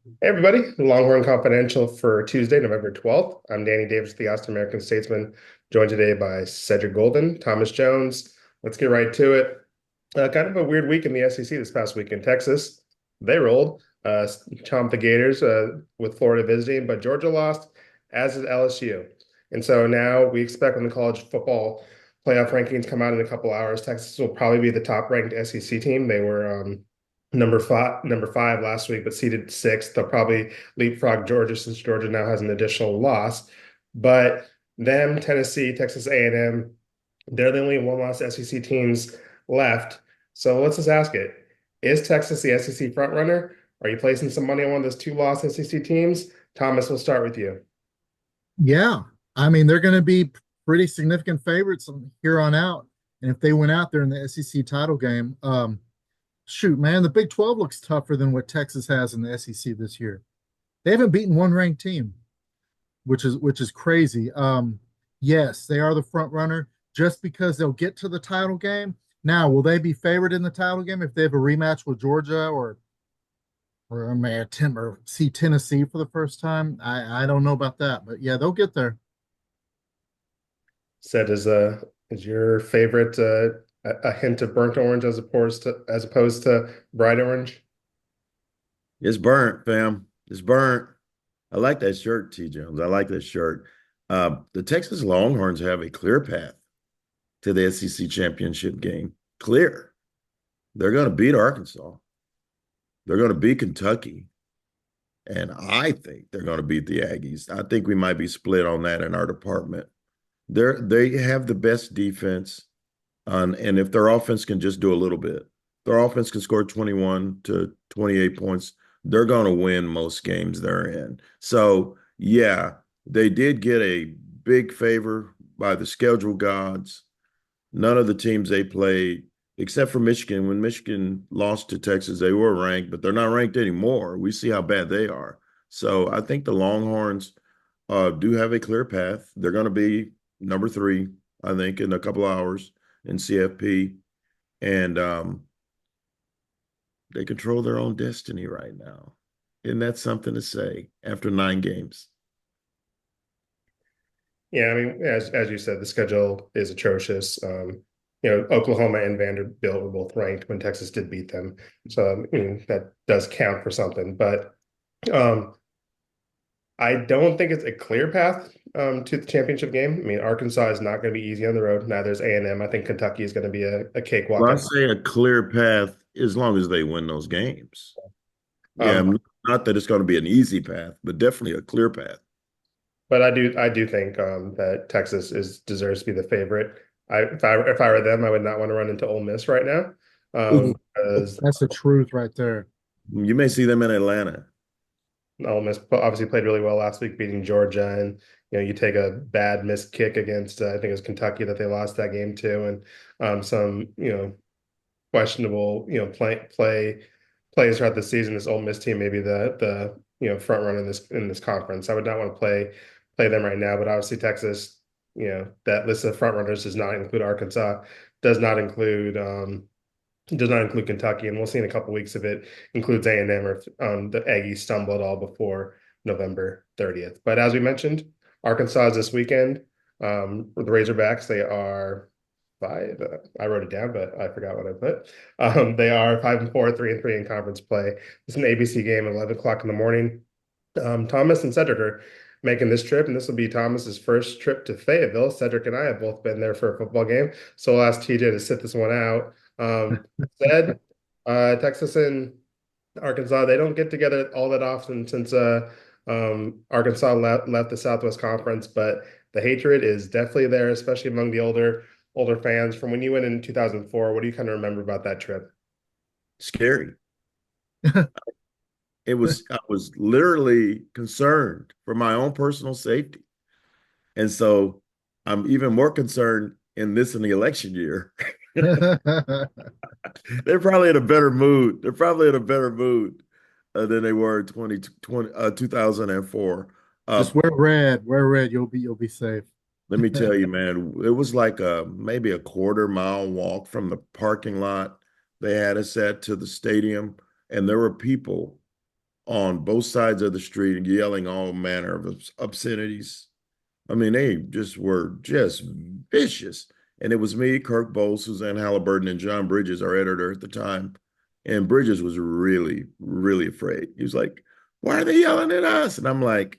Hey everybody, Longhorn Confidential for Tuesday, November 12th. I'm Danny Davis, the American-Statesman, joined today by Cedric Golden, Thomas Jones. Let's get right to it. Kind of a weird week in the SEC this past week in Texas. They rolled, chomped the Gators with Florida visiting, but Georgia lost, as did LSU. And so now we expect when the college football playoff rankings come out in a couple hours, Texas will probably be the top ranked SEC team. They were number five last week, but seeded sixth. They'll probably leapfrog Georgia since Georgia now has an additional loss. But them, Tennessee, Texas A&M, they're the only one-loss SEC teams left. So let's just ask it. Is Texas the SEC front runner? Are you placing some money on one of those two-loss SEC teams? Thomas, we'll start with you. Yeah, I mean they're going to be pretty significant favorites from here on out. And if they went out there in the SEC title game, shoot, man, the Big 12 looks tougher than what Texas has in the SEC this year. They haven't beaten one ranked team, which is crazy. Yes, they are the front runner just because they'll get to the title game. Now, will they be favored in the title game if they have a rematch with Georgia or may attempt or see Tennessee for the first time? I don't know about that, but yeah, they'll get there. Said is your favorite a hint of burnt orange as opposed to bright orange? It's burnt, fam. It's burnt. I like that shirt, T. Jones. I like that shirt. The Texas Longhorns have a clear path to the SEC championship game. Clear. They're going to beat Arkansas. They're going to beat Kentucky. And I think they're going to beat the Aggies. I think we might be split on that in our department. They have the best defense, and if their offense can just do a little bit, their offense can score 21 to 28 points. They're going to win most games they're in. So, yeah, they did get a big favor by the schedule gods. None of the teams they played, except for Michigan, when Michigan lost to Texas, they were ranked, but they're not ranked anymore. We see how bad they are. So I think the Longhorns do have a clear path. They're going to be number 3, I think, in a couple of hours in CFP. And they control their own destiny right now. Isn't that something to say after 9 games? Yeah, I mean, as you said, the schedule is atrocious. Oklahoma and Vanderbilt were both ranked when Texas did beat them, so I mean, that does count for something. But um, I don't think it's a clear path to the championship game. I mean, Arkansas is not going to be easy on the road. Neither is A&M. I think Kentucky is going to be a cakewalk Well, I at say a clear path as long as they win those games. Yeah, home. not that it's going to be an easy path, but definitely a clear path. But I do think that Texas is deserves to be the favorite. If I were them, I would not want to run into Ole Miss right now, Ooh, because that's the truth right there. You may see them in Atlanta. Ole Miss obviously played really well last week, beating Georgia, and you take a bad missed kick against I think it was Kentucky that they lost that game to, and some questionable plays throughout the season. This Ole Miss team may be the front runner in this conference. I would not want to play them right now, but obviously Texas, that list of front runners does not include Arkansas, does not include Kentucky, and we'll see in a couple weeks if it includes A&M or if the Aggies stumble at all before November 30th. But as we mentioned, Arkansas is this weekend. The Razorbacks, they are five. I wrote it down, but I forgot what I put. They are 5-4, 3-3 in conference play. It's an ABC game at 11 o'clock in the morning. Thomas and Cedric are making this trip, and this will be Thomas's first trip to Fayetteville. Cedric and I have both been there for a football game, so I'll ask TJ to sit this one out. Said Texas and Arkansas, they don't get together all that often since Arkansas left the Southwest Conference, but the hatred is definitely there, especially among the older fans. From when you went in 2004, what do you kind of remember about that trip? Scary. I was literally concerned for my own personal safety. And so I'm even more concerned in the election year. They're probably in a better mood. They're probably in a better mood than they were in 2004. Just wear red, you'll be safe. Let me tell you, man, it was like maybe a quarter-mile walk from the parking lot they had us at to the stadium, and there were people on both sides of the street and yelling all manner of obscenities. I mean, they just were just vicious. And it was me, Kirk Bowles, Suzanne Halliburton, and John Bridges, our editor at the time. And Bridges was really, really afraid. He was like, "Why are they yelling at us?" And I'm like,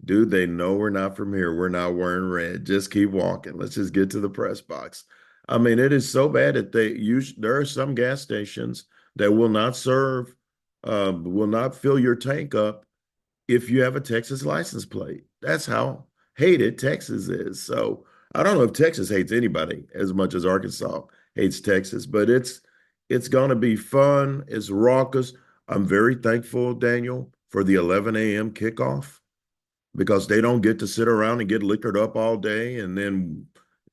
"Dude, they know we're not from here. We're not wearing red. Just keep walking. Let's just get to the press box." I mean, it is so bad that there are some gas stations that will not serve, will not fill your tank up if you have a Texas license plate. That's how hated Texas is. So I don't know if Texas hates anybody as much as Arkansas hates Texas, but it's going to be fun. It's raucous. I'm very thankful, Daniel, for the 11 a.m. kickoff because they don't get to sit around and get liquored up all day, and then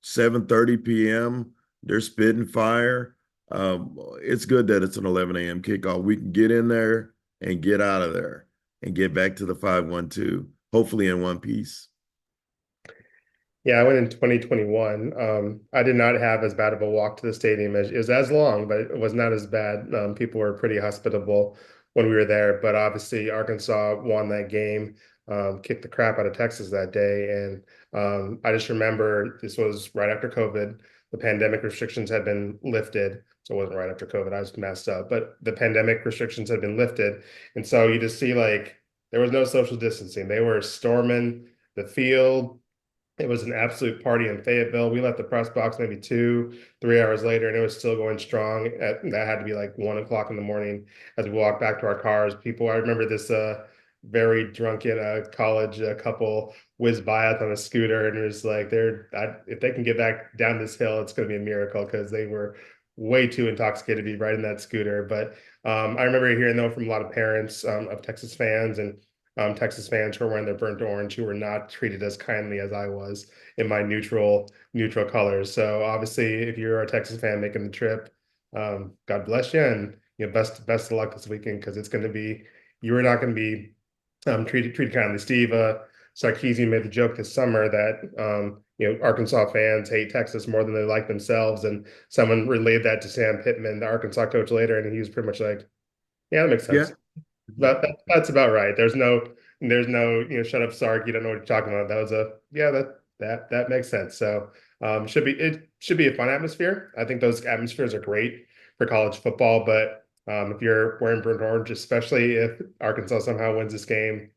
7:30 p.m. they're spitting fire. It's good that it's an 11 a.m. kickoff. We can get in there and get out of there and get back to the 512, hopefully in one piece. Yeah, I went in 2021. I did not have as bad of a walk to the stadium as it was as long, but it was not as bad. People were pretty hospitable when we were there, but obviously Arkansas won that game, kicked the crap out of Texas that day. And I just remember this was right after COVID. The pandemic restrictions had been lifted. So it wasn't right after COVID. I was messed up, but the pandemic restrictions had been lifted. And so you just see like there was no social distancing. They were storming the field. It was an absolute party in Fayetteville. We left the press box maybe 3 hours later, and it was still going strong. That had to be like 1 o'clock in the morning as we walked back to our cars. People, I remember this very drunken college couple whizzed by us on a scooter, and it was like if they can get back down this hill, it's going to be a miracle because they were way too intoxicated to be riding that scooter. But I remember hearing though from a lot of parents of Texas fans and Texas fans who were wearing their burnt orange, who were not treated as kindly as I was in my neutral colors. So obviously, if you're a Texas fan making the trip, God bless you, and best of luck this weekend because it's going to be you are not going to be treated kindly. Steve Sarkisian made the joke this summer that Arkansas fans hate Texas more than they like themselves, and someone relayed that to Sam Pittman, the Arkansas coach, later, and he was pretty much like, "Yeah, that makes sense." Yeah. That's about right. There's no shut up, Sark. You don't know what you're talking about. That was yeah, that makes sense. So it should be a fun atmosphere. I think those atmospheres are great for college football, but if you're wearing burnt orange, especially if Arkansas somehow wins this game,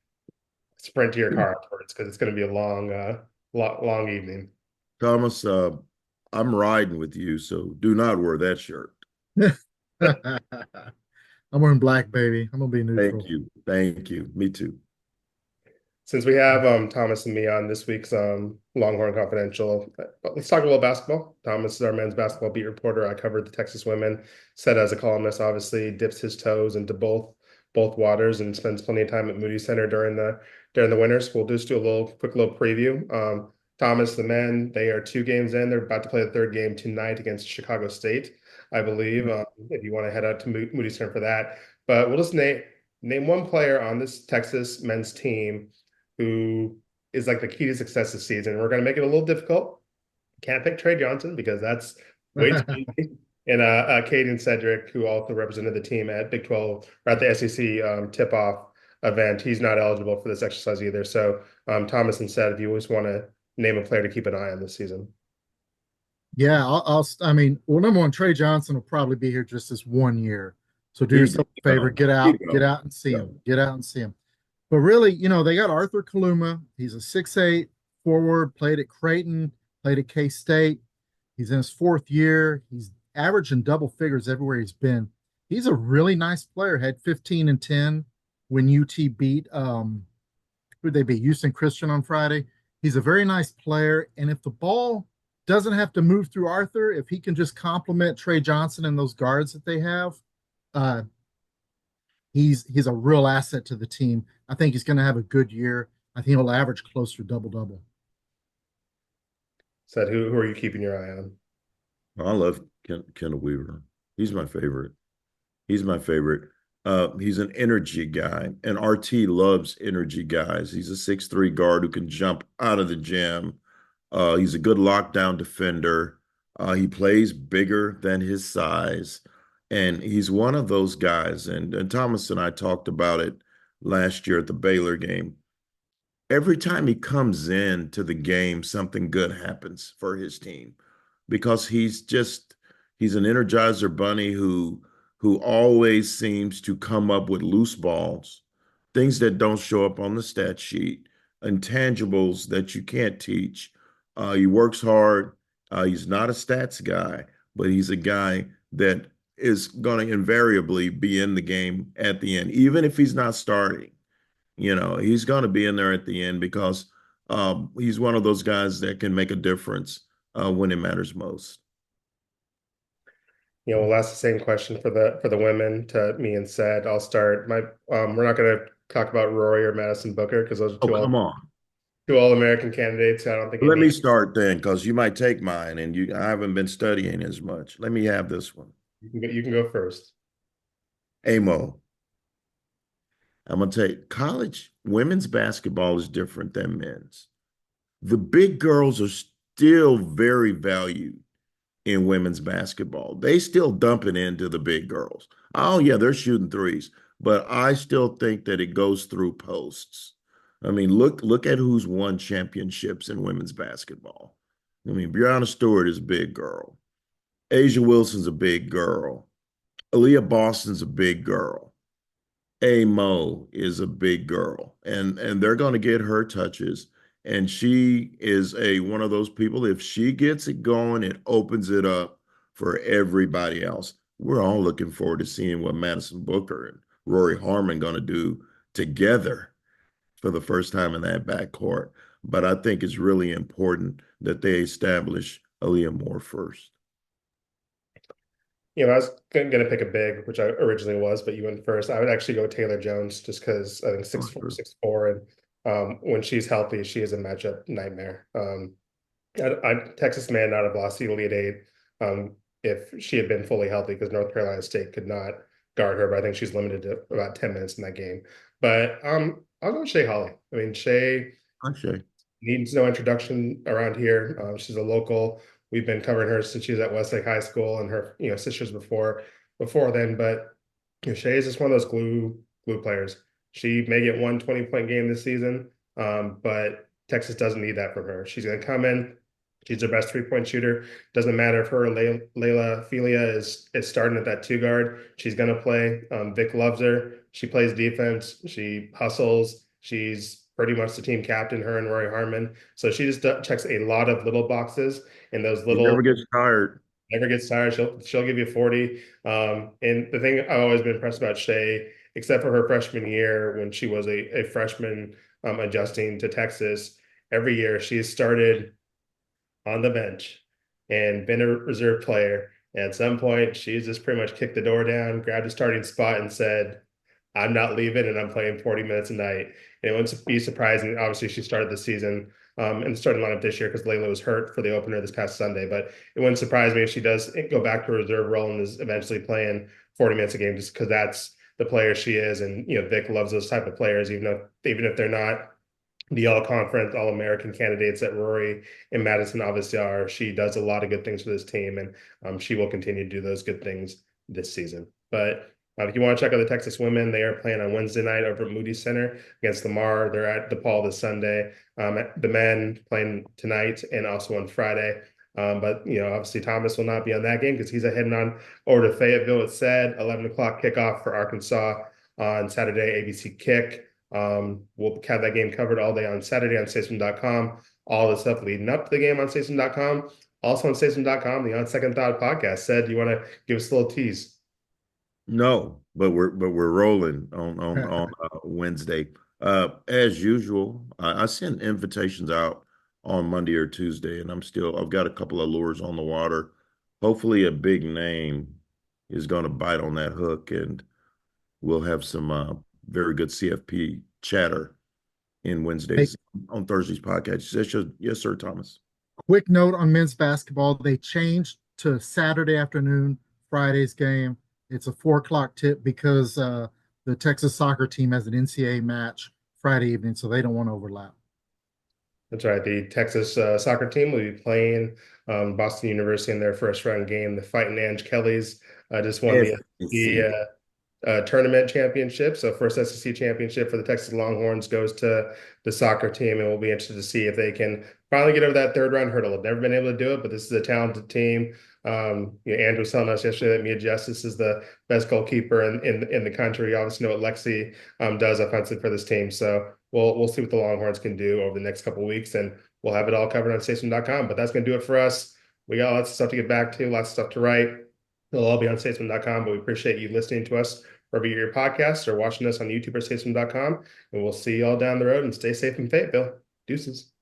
sprint to your car afterwards because it's going to be a long evening. Thomas, I'm riding with you, so do not wear that shirt. I'm wearing black, baby. I'm gonna be neutral. Thank you. Thank you. Me too. Since we have Thomas and me on this week's Longhorn Confidential, let's talk a little basketball. Thomas is our men's basketball beat reporter. I covered the Texas women. Said as a columnist, obviously dips his toes into both waters and spends plenty of time at Moody Center during the winters. We'll just do a quick little preview. Thomas, the men, they are 2 games in. They're about to play the third game tonight against Chicago State, I believe. If you want to head out to Moody Center for that, but we'll just name one player on this Texas men's team who is like the key to success this season. We're going to make it a little difficult. Can't pick Trey Johnson because that's way too easy. And Caden Cedric, who also represented the team at Big 12 or at the SEC tip-off event, he's not eligible for this exercise either. So Thomas and said, if you always want to name a player to keep an eye on this season. Yeah, I mean, well, number one, Trey Johnson will probably be here just this 1 year. So do yourself a favor, get out and see him. Get out and see him. But really, they got Arthur Kaluma. He's a 6'8" forward, played at Creighton, played at K-State. He's in his 4th year. He's averaging double figures everywhere he's been. He's a really nice player. Had 15 and 10 when UT beat who'd they beat? Houston Christian on Friday. He's a very nice player. And if the ball doesn't have to move through Arthur, if he can just complement Trey Johnson and those guards that they have, he's a real asset to the team. I think he's going to have a good year. I think he'll average close to double-double. Said, who are you keeping your eye on? I love Kendall Weaver. He's my favorite. He's an energy guy, and RT loves energy guys. He's a 6'3" guard who can jump out of the gym. He's a good lockdown defender. He plays bigger than his size. And he's one of those guys. And Thomas and I talked about it last year at the Baylor game. Every time he comes in to the game, something good happens for his team because he's an energizer bunny who always seems to come up with loose balls, things that don't show up on the stat sheet, intangibles that you can't teach. He works hard. He's not a stats guy, but he's a guy that is going to invariably be in the game at the end, even if he's not starting. He's going to be in there at the end because he's one of those guys that can make a difference when it matters most. We'll ask the same question for the women to me and said. I'll start. We're not going to talk about Rory or Madison Booker because those are Oh, come on. two All-American candidates. I don't think Let me start then, because you might take mine, and I haven't been studying as much. Let me have this one. You can go first. Amo. I'm going to tell you, college women's basketball is different than men's. The big girls are still very valued in women's basketball. They still dump it into the big girls. Oh, yeah, they're shooting threes, but I still think that it goes through posts. I mean, look at who's won championships in women's basketball. I mean, Breonna Stewart is a big girl. Asia Wilson's a big girl. Aaliyah Boston's a big girl. Mo is a big girl, and they're going to get her touches. And she is one of those people. If she gets it going, it opens it up for everybody else. We're all looking forward to seeing what Madison Booker and Rory Harmon going to do together for the first time in that backcourt. But I think it's really important that they establish Aaliyah Moore first. I was going to pick a big, which I originally was, but you went first. I would actually go Taylor Jones just because I think 6'4", 6'4", and when she's healthy, she is a matchup nightmare. Texas may not have lost the Elite Eight if she had been fully healthy because North Carolina State could not guard her, but I think she's limited to about 10 minutes in that game. But I'll go with Shea Holly. I mean, Shea needs no introduction around here. She's a local. We've been covering her since she was at Westlake High School and her sisters before then. But Shea is just one of those glue players. She may get 20-point game this season, but Texas doesn't need that from her. She's going to come in. She's their best 3-point shooter. Doesn't matter if her or Layla Felia is starting at that 2 guard. She's going to play. Vic loves her. She plays defense. She hustles. She's pretty much the team captain, her and Rory Harmon. So she just checks a lot of little boxes, and those little. She never gets tired. Never gets tired. She'll give you 40. And the thing I've always been impressed about Shea, except for her freshman year when she was a freshman adjusting to Texas, every year she has started on the bench and been a reserve player. And at some point, she's just pretty much kicked the door down, grabbed a starting spot, and said, I'm not leaving, and I'm playing 40 minutes a night. And it wouldn't be surprising. Obviously, she started the season in the starting lineup this year because Layla was hurt for the opener this past Sunday. But it wouldn't surprise me if she does go back to a reserve role and is eventually playing 40 minutes a game just because that's the player she is. And, Vic loves those type of players, even if they're not the all-conference, all-American candidates that Rory and Madison obviously are. She does a lot of good things for this team, and she will continue to do those good things this season. But if you want to check out the Texas women, they are playing on Wednesday night over at Moody Center against Lamar. They're at DePaul this Sunday. The men playing tonight and also on Friday. But obviously Thomas will not be on that game because he's heading on over to Fayetteville. It said 11 o'clock kickoff for Arkansas on Saturday, ABC Kick. We'll have that game covered all day on Saturday on Statesman.com. All the stuff leading up to the game on Statesman.com. Also on Statesman.com, the On Second Thought podcast. Said, you want to give us a little tease? No, but we're rolling on Wednesday. As usual, I send invitations out on Monday or Tuesday, and I've got a couple of lures on the water. Hopefully a big name is going to bite on that hook, and we'll have some very good CFP chatter in Wednesdays on Thursday's podcast. Yes, sir, Thomas. Quick note on men's basketball. They changed to Saturday afternoon, Friday's game. It's a 4 o'clock tip because the Texas soccer team has an NCAA match Friday evening, so they don't want to overlap. That's right. The Texas soccer team will be playing Boston University in their first round game. The Fighting Ange Kellys just won the tournament championship. So first SEC championship for the Texas Longhorns goes to the soccer team, and we'll be interested to see if they can finally get over that third round hurdle. They've never been able to do it, but this is a talented team. Andrew was telling us yesterday that Mia Justice is the best goalkeeper in the country. You obviously know what Lexi does offensively for this team. So we'll see what the Longhorns can do over the next couple of weeks, and we'll have it all covered on statesman.com. But that's going to do it for us. We got lots of stuff to get back to, lots of stuff to write. It'll all be on statesman.com, but we appreciate you listening to us wherever you get your podcasts or watching us on YouTube or statesman.com. And we'll see you all down the road, and stay safe in Fayetteville. Deuces.